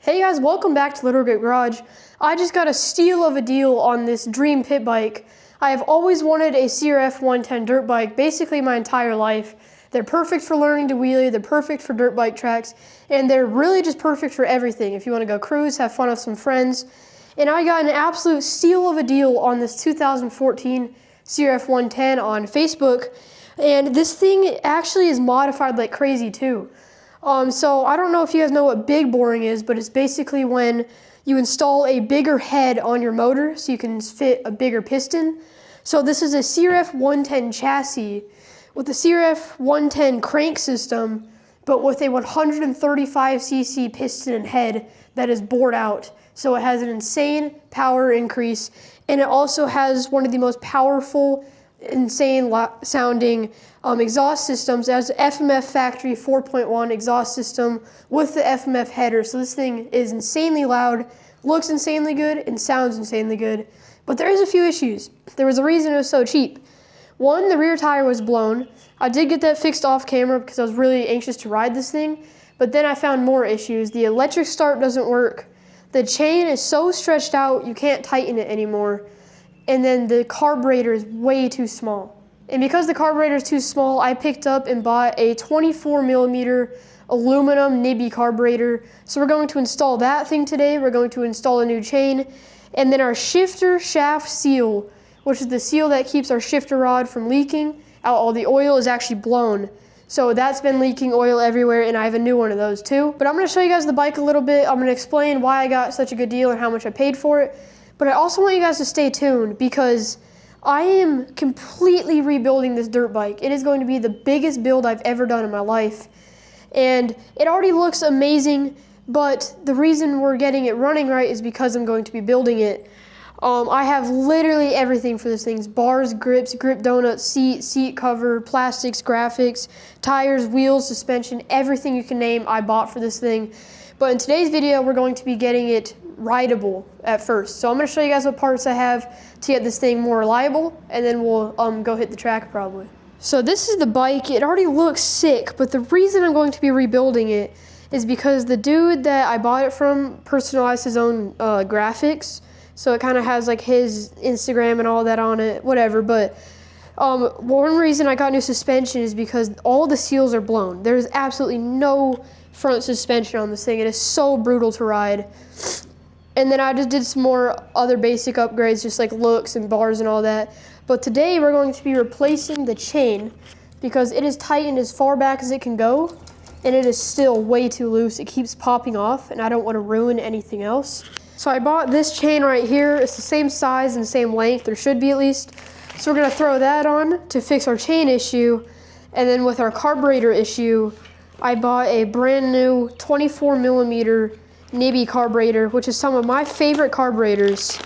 Hey guys, welcome back to Little Great Garage. I just got a steal of a deal on this dream pit bike. I have always wanted a CRF 110 dirt bike, basically my entire life. They're perfect for learning to wheelie, they're perfect for dirt bike tracks, and they're really just perfect for everything. If you want to go cruise, have fun with some friends. And I got an absolute steal of a deal on this 2014 CRF 110 on Facebook. And this thing actually is modified like crazy too. So I don't know if you guys know what big boring is, but it's basically when you install a bigger head on your motor so you can fit a bigger piston. So this is a CRF 110 chassis with a CRF 110 crank system, but with a 135cc piston and head that is bored out. So it has an insane power increase, and it also has one of the most powerful, insane sounding exhaust systems. It has FMF factory 4.1 exhaust system with the FMF header. So this thing is insanely loud, looks insanely good, and sounds insanely good. But there is a few issues. There was a reason it was so cheap. One, the rear tire was blown. I did get that fixed off camera because I was really anxious to ride this thing, but then I found more issues. The electric start doesn't work. The chain is so stretched out you can't tighten it anymore. And then the carburetor is way too small. And because the carburetor is too small, I picked up and bought a 24mm aluminum nibby carburetor. So we're going to install that thing today. We're going to install a new chain. And then our shifter shaft seal, which is the seal that keeps our shifter rod from leaking out all the oil, is actually blown. So that's been leaking oil everywhere, and I have a new one of those too. But I'm gonna show you guys the bike a little bit. I'm gonna explain why I got such a good deal and how much I paid for it. But I also want you guys to stay tuned because I am completely rebuilding this dirt bike. It is going to be the biggest build I've ever done in my life. And it already looks amazing, but the reason we're getting it running right is because I'm going to be building it. I have literally everything for this thing: bars, grips, grip donuts, seat cover, plastics, graphics, tires, wheels, suspension, everything you can name I bought for this thing. But in today's video, we're going to be getting it rideable at first. So I'm going to show you guys what parts I have to get this thing more reliable, and then we'll go hit the track probably. So this is the bike. It already looks sick, but the reason I'm going to be rebuilding it is because the dude that I bought it from personalized his own graphics. So it kind of has like his Instagram and all that on it, whatever. But one reason I got new suspension is because all the seals are blown. There's absolutely no front suspension on this thing. It is so brutal to ride. And then I just did some more other basic upgrades, just like looks and bars and all that. But today we're going to be replacing the chain because it is tightened as far back as it can go, and it is still way too loose. It keeps popping off, and I don't want to ruin anything else. So I bought this chain right here. It's the same size and same length, there should be at least. So we're gonna throw that on to fix our chain issue. And then with our carburetor issue, I bought a brand new 24mm nibby carburetor, which is some of my favorite carburetors.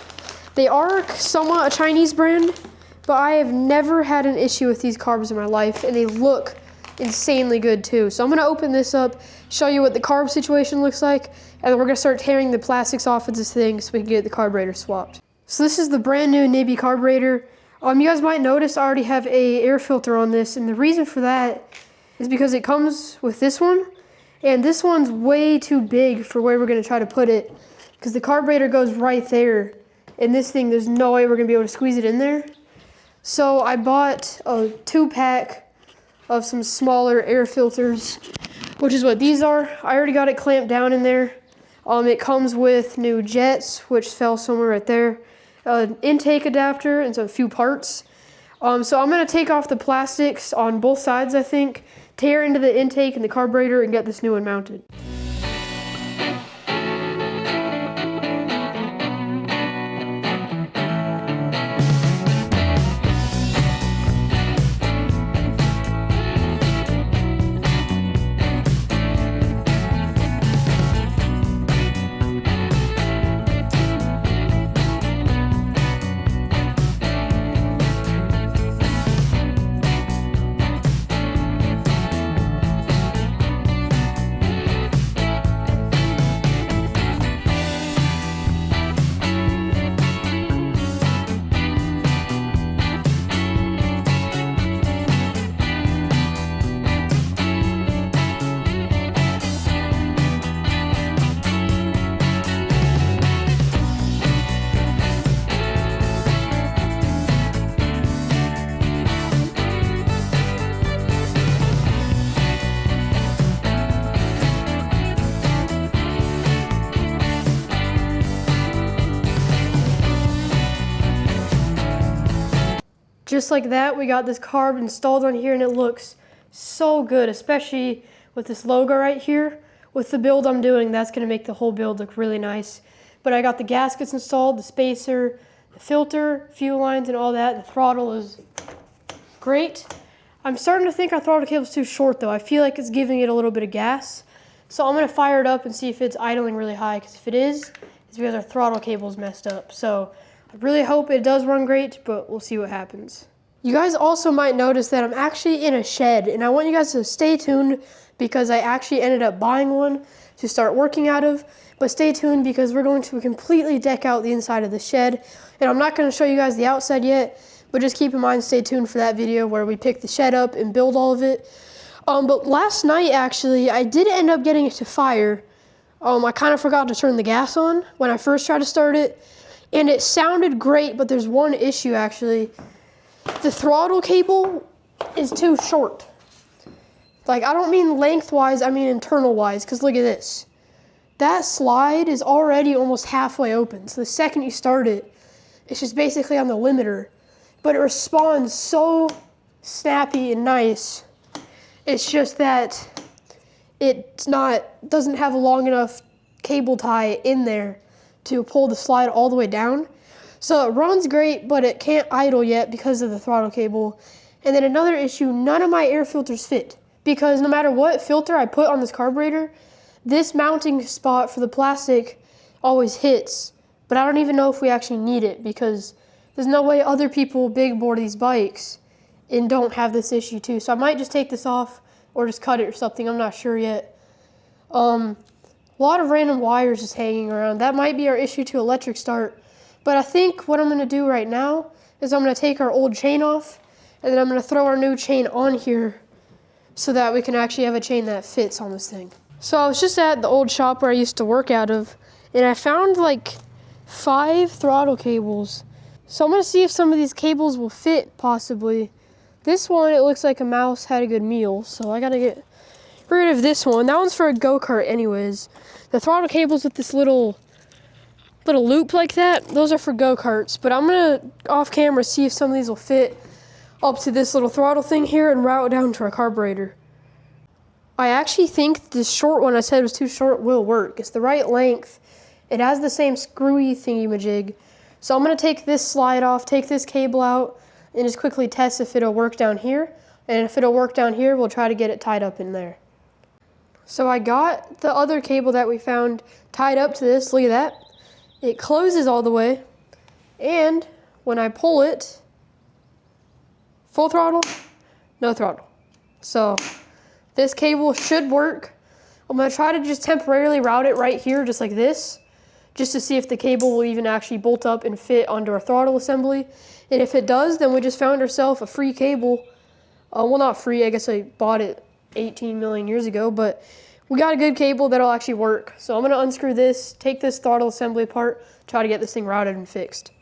They are somewhat a Chinese brand, but I have never had an issue with these carbs in my life, and they look insanely good too. So I'm gonna open this up, show you what the carb situation looks like, and then we're gonna start tearing the plastics off of this thing so we can get the carburetor swapped. So this is the brand new nibby carburetor. You guys might notice I already have a air filter on this, and the reason for that is because it comes with this one, and this one's way too big for where we're gonna try to put it, because the carburetor goes right there, and this thing, there's no way we're gonna be able to squeeze it in there. So I bought a 2-pack of some smaller air filters, which is what these are. I already got it clamped down in there. It comes with new jets, which fell somewhere right there, an intake adapter, and so a few parts. So I'm gonna take off the plastics on both sides, I think, tear into the intake and the carburetor, and get this new one mounted. just like that, we got this carb installed on here and it looks so good, especially with this logo right here. With the build I'm doing, that's gonna make the whole build look really nice. But I got the gaskets installed, the spacer, the filter, fuel lines and all that. The throttle is great. I'm starting to think our throttle cable's too short though. I feel like it's giving it a little bit of gas. So I'm gonna fire it up and see if it's idling really high, because if it is, it's because our throttle cable's messed up. So I really hope it does run great, but we'll see what happens. You guys also might notice that I'm actually in a shed, and I want you guys to stay tuned because I actually ended up buying one to start working out of. But stay tuned because we're going to completely deck out the inside of the shed. And I'm not going to show you guys the outside yet, but just keep in mind, stay tuned for that video where we pick the shed up and build all of it. But last night, actually, I did end up getting it to fire. I kind of forgot to turn the gas on when I first tried to start it. And it sounded great, but there's one issue, actually. The throttle cable is too short. Like, I don't mean lengthwise, I mean internal-wise, because look at this. That slide is already almost halfway open. So the second you start it, it's just basically on the limiter. But it responds so snappy and nice. It's just that it doesn't have a long enough cable tie in there to pull the slide all the way down. So it runs great, but it can't idle yet because of the throttle cable. And then another issue, none of my air filters fit. Because no matter what filter I put on this carburetor, this mounting spot for the plastic always hits. But I don't even know if we actually need it, because there's no way other people big board these bikes and don't have this issue too. So I might just take this off or just cut it or something. I'm not sure yet. A lot of random wires just hanging around. That might be our issue to electric start. But I think what I'm going to do right now is I'm going to take our old chain off, and then I'm going to throw our new chain on here so that we can actually have a chain that fits on this thing. So I was just at the old shop where I used to work out of, and I found like 5 throttle cables. So I'm going to see if some of these cables will fit, possibly. This one, it looks like a mouse had a good meal, so I got to get rid of this one. That one's for a go-kart anyways. The throttle cables with this little loop like that, those are for go-karts. But I'm going to, off camera, see if some of these will fit up to this little throttle thing here and route down to our carburetor. I actually think this short one I said was too short will work. It's the right length. It has the same screwy thingy-majig. So I'm going to take this slide off, take this cable out, and just quickly test if it'll work down here. And if it'll work down here, we'll try to get it tied up in there. So I got the other cable that we found tied up to this. Look at that. It closes all the way. And when I pull it, full throttle, no throttle. So this cable should work. I'm going to try to just temporarily route it right here, just like this, just to see if the cable will even actually bolt up and fit onto our throttle assembly. And if it does, then we just found ourselves a free cable. Well, not free, I guess I bought it 18 million years ago, but we got a good cable that'll actually work. So I'm going to unscrew this, take this throttle assembly apart, try to get this thing routed and fixed.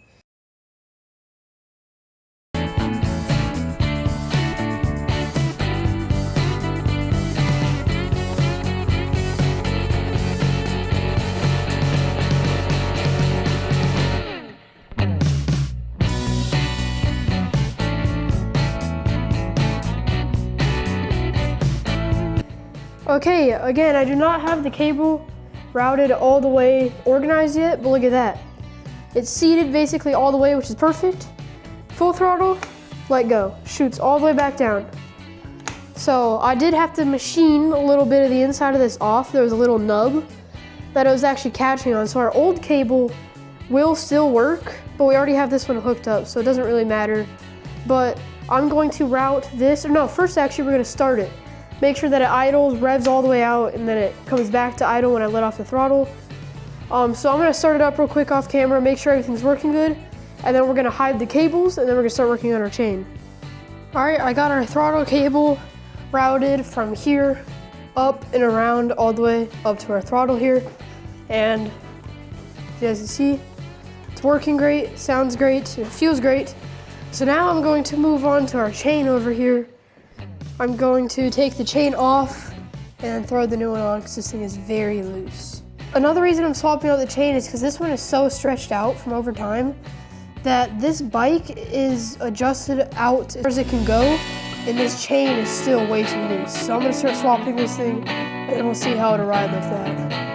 Okay, again, I do not have the cable routed all the way organized yet, but look at that. It's seated basically all the way, which is perfect. Full throttle, let go. Shoots all the way back down. So I did have to machine a little bit of the inside of this off. There was a little nub that it was actually catching on. So our old cable will still work, but we already have this one hooked up, so it doesn't really matter. But I'm going to route this, or no, first actually we're gonna start it. Make sure that it idles, revs all the way out, and then it comes back to idle when I let off the throttle. So I'm gonna start it up real quick off camera, make sure everything's working good, and then we're gonna hide the cables, and then we're gonna start working on our chain. All right, I got our throttle cable routed from here up and around all the way up to our throttle here. And as you guys can see, it's working great, sounds great, it feels great. So now I'm going to move on to our chain over here. I'm going to take the chain off and throw the new one on because this thing is very loose. Another reason I'm swapping out the chain is because this one is so stretched out from over time that this bike is adjusted out as far as it can go, and this chain is still way too loose. So I'm gonna start swapping this thing, and then we'll see how it'll ride like that.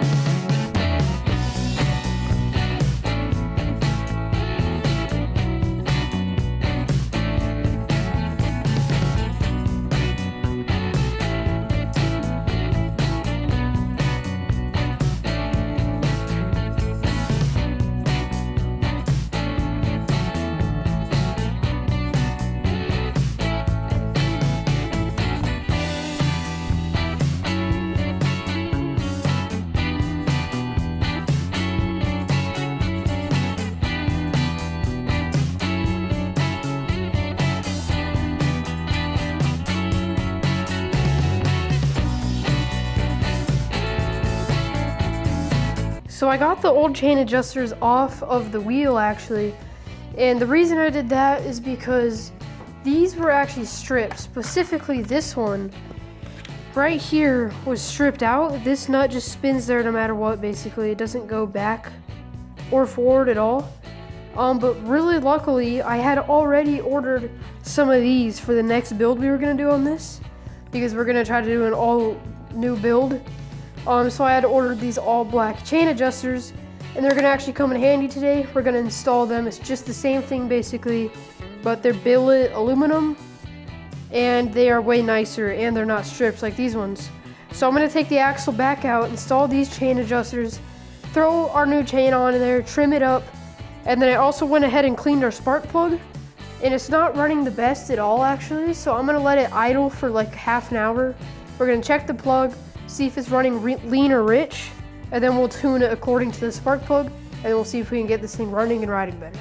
So I got the old chain adjusters off of the wheel actually, and the reason I did that is because these were actually stripped. Specifically this one right here was stripped out. This nut just spins there no matter what, basically. It doesn't go back or forward at all. But really luckily I had already ordered some of these for the next build we were gonna do on this, because we're gonna try to do an all new build. So I had ordered these all black chain adjusters, and they're gonna actually come in handy today. We're gonna install them. It's just the same thing basically, but they're billet aluminum, and they are way nicer, and they're not stripped like these ones. So I'm gonna take the axle back out, install these chain adjusters, throw our new chain on in there, trim it up, and then I also went ahead and cleaned our spark plug, and it's not running the best at all actually, so I'm gonna let it idle for like half an hour. We're gonna check the plug, see if it's running lean or rich, and then we'll tune it according to the spark plug, and then we'll see if we can get this thing running and riding better.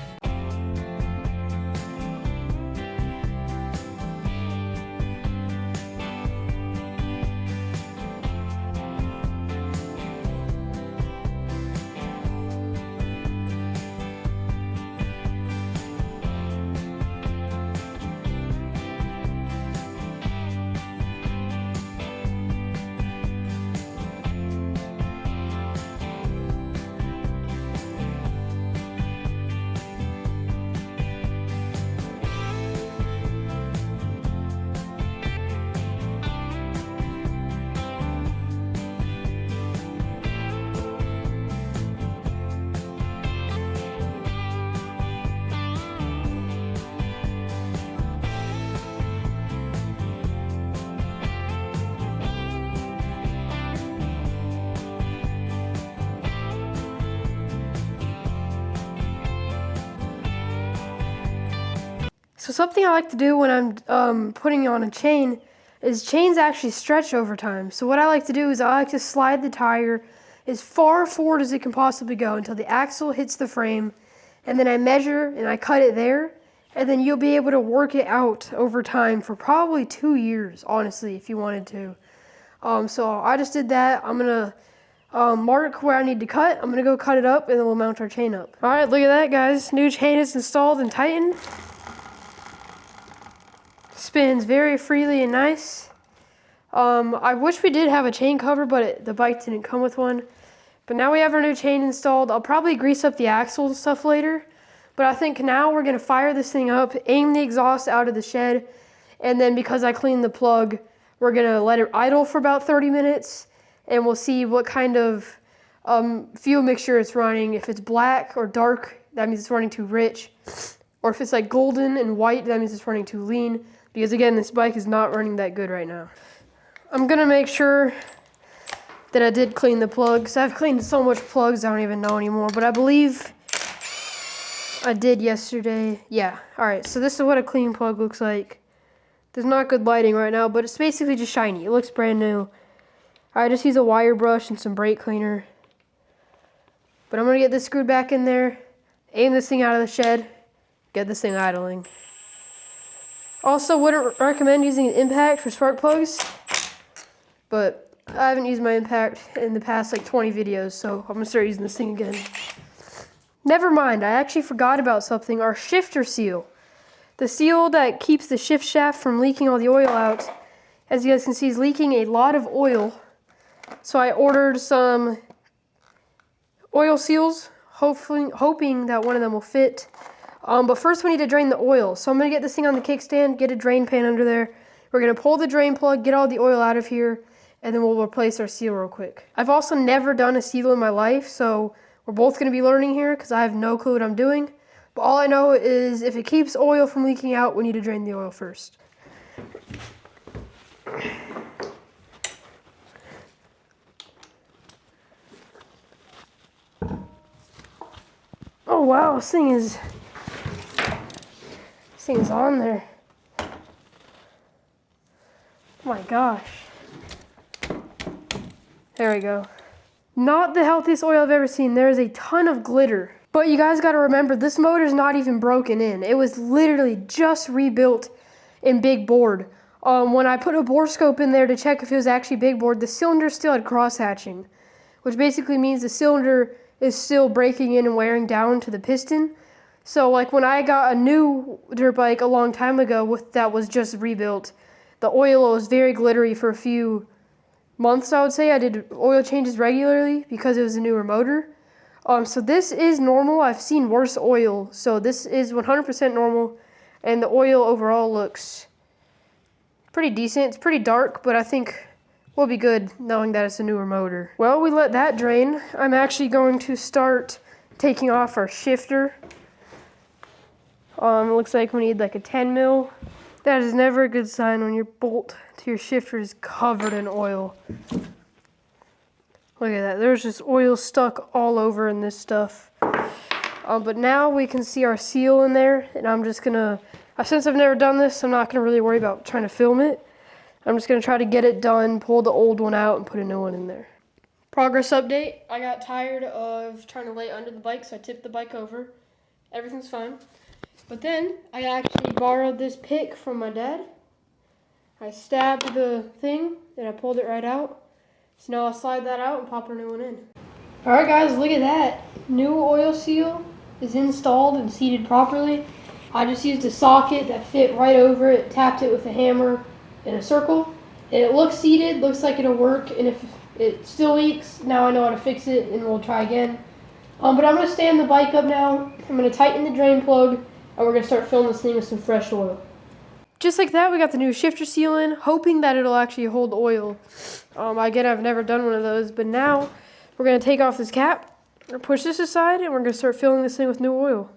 So something I like to do when I'm putting on a chain is chains actually stretch over time. So what I like to do is I like to slide the tire as far forward as it can possibly go until the axle hits the frame, and then I measure and I cut it there, and then you'll be able to work it out over time for probably 2 years, honestly, if you wanted to. So I just did that. I'm gonna mark where I need to cut. I'm gonna go cut it up, and then we'll mount our chain up. All right, look at that, guys. New chain is installed and tightened. Spins very freely and nice. I wish we did have a chain cover, but the bike didn't come with one. But now we have our new chain installed. I'll probably grease up the axle and stuff later. But I think now we're gonna fire this thing up, aim the exhaust out of the shed, and then because I cleaned the plug, we're gonna let it idle for about 30 minutes, and we'll see what kind of fuel mixture it's running. If it's black or dark, that means it's running too rich. Or if it's like golden and white, that means it's running too lean. Because again, this bike is not running that good right now. I'm gonna make sure that I did clean the plugs. I've cleaned so much plugs I don't even know anymore, but I believe I did yesterday. Yeah, all right, so this is what a clean plug looks like. There's not good lighting right now, but it's basically just shiny. It looks brand new. I just use a wire brush and some brake cleaner. But I'm gonna get this screwed back in there, aim this thing out of the shed, get this thing idling. Also, wouldn't recommend using an impact for spark plugs, but I haven't used my impact in the past like 20 videos, so I'm gonna start using this thing again. Never mind, I actually forgot about something, our shifter seal. The seal that keeps the shift shaft from leaking all the oil out, as you guys can see, is leaking a lot of oil. So I ordered some oil seals, hoping that one of them will fit. But first we need to drain the oil. So I'm gonna get this thing on the kickstand, get a drain pan under there. We're gonna pull the drain plug, get all the oil out of here, and then we'll replace our seal real quick. I've also never done a seal in my life, so we're both gonna be learning here because I have no clue what I'm doing. But all I know is if it keeps oil from leaking out, we need to drain the oil first. Oh wow, this thing is on there. Oh my gosh. There we go. Not the healthiest oil I've ever seen. There is a ton of glitter. But you guys gotta remember, this motor's not even broken in. It was literally just rebuilt in big board. When I put a bore scope in there to check if it was actually big board, the cylinder still had cross hatching, which basically means the cylinder is still breaking in and wearing down to the piston. So like when I got a new dirt bike a long time ago that was just rebuilt, the oil was very glittery for a few months, I would say. I did oil changes regularly because it was a newer motor. So this is normal. I've seen worse oil, so this is 100% normal, and the oil overall looks pretty decent. It's pretty dark, but I think we'll be good knowing that it's a newer motor. Well, we let that drain. I'm actually going to start taking off our shifter. It looks like we need like a 10 mil. That is never a good sign when your bolt to your shifter is covered in oil. Look at that, there's just oil stuck all over in this stuff. But now we can see our seal in there, and I'm just gonna, since I've never done this, I'm not gonna really worry about trying to film it. I'm just gonna try to get it done, pull the old one out, and put a new one in there. Progress update. I got tired of trying to lay under the bike, so I tipped the bike over. Everything's fine. But then, I actually borrowed this pick from my dad. I stabbed the thing, and I pulled it right out. So now I'll slide that out and pop a new one in. Alright guys, look at that. New oil seal is installed and seated properly. I just used a socket that fit right over it, tapped it with a hammer in a circle, and it looks seated, looks like it'll work, and if it still leaks, now I know how to fix it, and we'll try again. But I'm going to stand the bike up now, I'm going to tighten the drain plug, and we're going to start filling this thing with some fresh oil. Just like that, we got the new shifter seal in, hoping that it'll actually hold oil. Again, I've never done one of those, but now we're going to take off this cap, we're going to push this aside, and we're going to start filling this thing with new oil.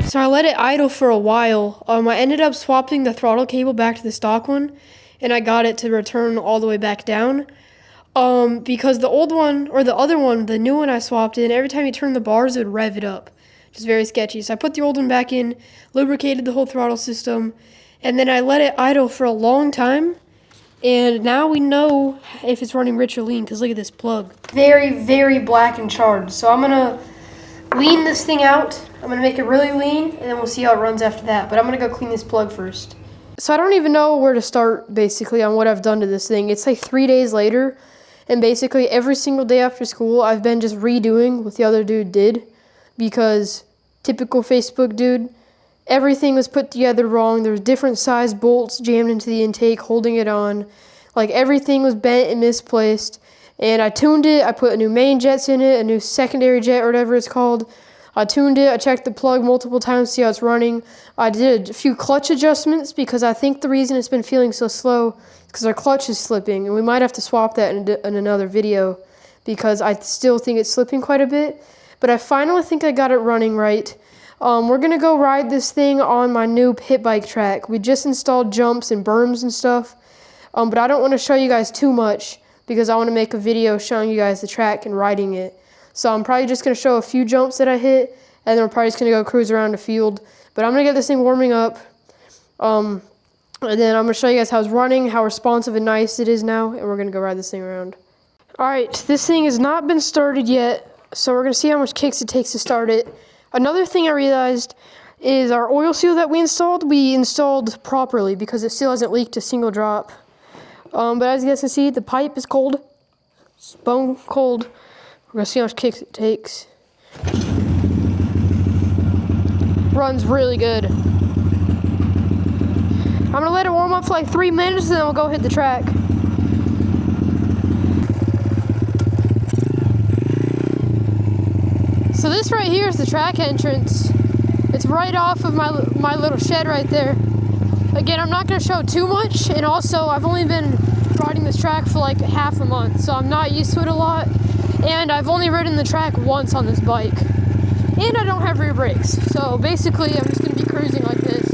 So I let it idle for a while. I ended up swapping the throttle cable back to the stock one, and I got it to return all the way back down. Because the old one, or the other one, the new one I swapped in, every time you turn the bars, it would rev it up. Just very sketchy. So I put the old one back in, lubricated the whole throttle system, and then I let it idle for a long time. And now we know if it's running rich or lean, because look at this plug. Very, very black and charred. So I'm going to lean this thing out. I'm going to make it really lean, and then we'll see how it runs after that. But I'm going to go clean this plug first. So I don't even know where to start, basically, on what I've done to this thing. It's like 3 days later, and basically every single day after school, I've been just redoing what the other dude did, because typical Facebook dude, everything was put together wrong. There was different size bolts jammed into the intake, holding it on. Like, everything was bent and misplaced. And I tuned it. I put a new main jets in it, a new secondary jet, or whatever it's called. I tuned it. I checked the plug multiple times to see how it's running. I did a few clutch adjustments because I think the reason it's been feeling so slow is because our clutch is slipping. And we might have to swap that in another video because I still think it's slipping quite a bit. but I finally think I got it running right. We're gonna go ride this thing on my new pit bike track. We just installed jumps and berms and stuff, but I don't want to show you guys too much because I want to make a video showing you guys the track and riding it. So I'm probably just gonna show a few jumps that I hit, and then we're probably just gonna go cruise around the field. But I'm gonna get this thing warming up, and then I'm gonna show you guys how it's running, how responsive and nice it is now, and we're gonna go ride this thing around. All right, this thing has not been started yet, so we're gonna see how much kicks it takes to start it. Another thing I realized is our oil seal that we installed properly because it still hasn't leaked a single drop. But as you guys can see, the pipe is cold. It's bone cold. We're gonna see how much kicks it takes. Runs really good. I'm gonna let it warm up for like 3 minutes and then we'll go hit the track. So this right here is the track entrance. It's right off of my little shed right there. Again, I'm not gonna show too much, and also I've only been riding this track for like half a month, so I'm not used to it a lot. And I've only ridden the track once on this bike. And I don't have rear brakes. So basically I'm just gonna be cruising like this.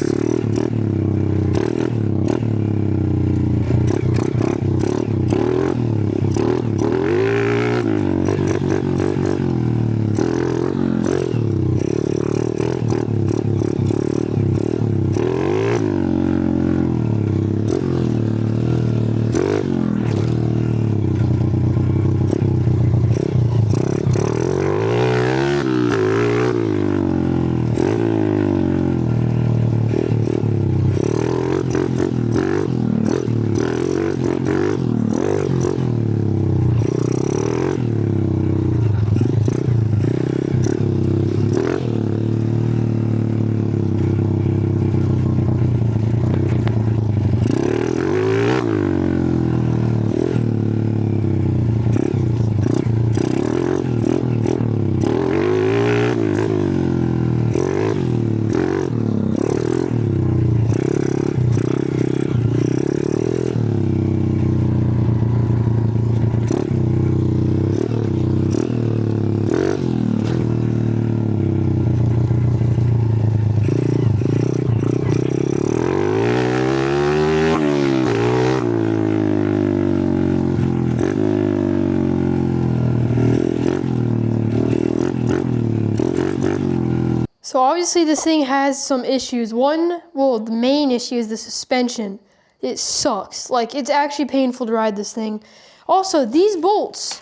So obviously this thing has some issues. The main issue is the suspension. It sucks. Like, it's actually painful to ride this thing. Also, these bolts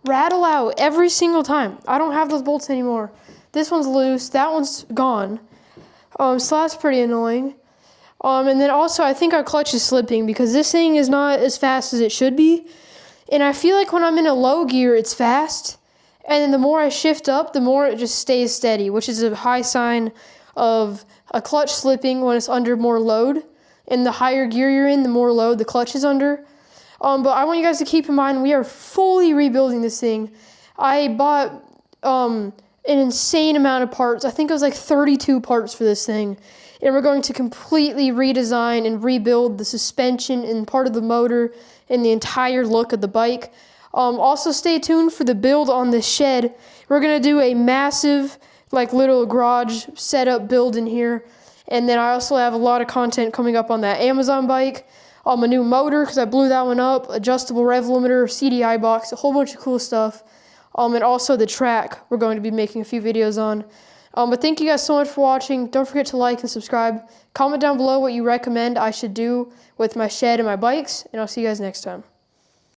rattle out every single time. I don't have those bolts anymore. This one's loose, that one's gone. So that's pretty annoying. And then also I think our clutch is slipping because this thing is not as fast as it should be. And I feel like when I'm in a low gear, it's fast. And then the more I shift up, the more it just stays steady, which is a high sign of a clutch slipping when it's under more load. And the higher gear you're in, the more load the clutch is under. But I want you guys to keep in mind, we are fully rebuilding this thing. I bought an insane amount of parts. I think it was like 32 parts for this thing. And we're going to completely redesign and rebuild the suspension and part of the motor and the entire look of the bike. Also stay tuned for the build on this shed. We're going to do a massive, like, little garage setup build in here. And then I also have a lot of content coming up on that Amazon bike. A new motor, because I blew that one up, adjustable rev limiter, CDI box, a whole bunch of cool stuff. And also the track we're going to be making a few videos on. But thank you guys so much for watching. Don't forget to like and subscribe. Comment down below what you recommend I should do with my shed and my bikes. And I'll see you guys next time.